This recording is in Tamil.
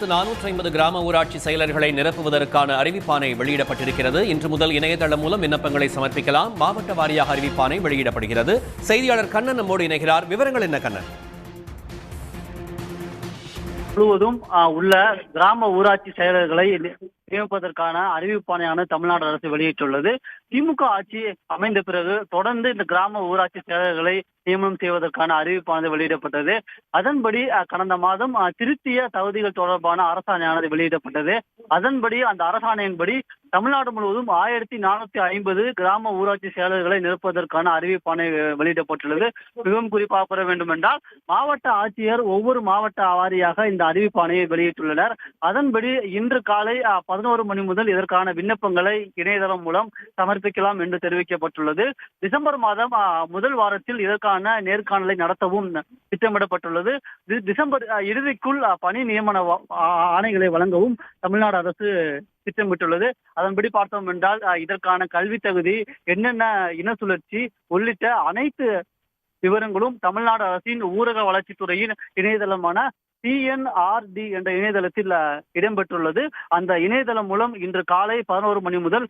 1450 கிராம ஊராட்சி செயலர்களை நிரப்புவதற்கான அறிவிப்பாணை வெளியிடப்பட்டிருக்கிறது. இன்று முதல் இணையதளம் மூலம் விண்ணப்பங்களை சமர்ப்பிக்கலாம். மாவட்ட வாரியாக அறிவிப்பாணை வெளியிடப்படுகிறது. செய்தியாளர் கண்ணன் நம்மோடு இணைகிறார். விவரங்கள் என்ன கண்ணன்? முழுவதும் உள்ள கிராம ஊராட்சி செயலர்களை நியமிப்பதற்கான அறிவிப்பாணையான தமிழ்நாடு அரசு வெளியிட்டுள்ளது. திமுக ஆட்சி அமைந்த பிறகு தொடர்ந்து இந்த கிராம ஊராட்சி செயலர்களை நியமனம் செய்வதற்கான அறிவிப்பானது வெளியிடப்பட்டது. அதன்படி கடந்த மாதம் திருத்திய தகுதிகள் தொடர்பான அரசாணையானது வெளியிடப்பட்டது. அதன்படி அந்த அரசாணையின்படி தமிழ்நாடு முழுவதும் 1450 கிராம ஊராட்சி செயலர்களை நிரப்புவதற்கான அறிவிப்பாணை வெளியிடப்பட்டுள்ளது. மிகவும் குறிப்பாக கூற வேண்டும் என்றால், மாவட்ட ஆட்சியர் ஒவ்வொரு மாவட்ட வாரியாக இந்த அறிவிப்பாணையை வெளியிட்டுள்ளனர். அதன்படி இன்று காலை 11 மணி முதல் இதற்கான விண்ணப்பங்களை இணையதளம் மூலம் சமர்ப்பிக்கலாம் என்று தெரிவிக்கப்பட்டுள்ளது. டிசம்பர் மாதம் முதல் வாரத்தில் இதற்கான நேர்காணலை நடத்தவும் திட்டமிடப்பட்டுள்ளது. டிசம்பர் இறுதிக்குள் பணி நியமன ஆணைகளை வழங்கவும் தமிழ்நாடு அரசு திட்டமிட்டுள்ளது. அதன்படி பார்த்தோம் என்றால், இதற்கான கல்வி தகுதி, என்னென்ன இன சுழற்சி உள்ளிட்ட அனைத்து விவரங்களும் தமிழ்நாடு அரசின் ஊரக வளர்ச்சித்துறையின் இணையதளமான TNRD என்ற இணையதளத்தில் இடம்பெற்றுள்ளது. அந்த இணையதளம் மூலம் இன்று காலை 11 மணி முதல்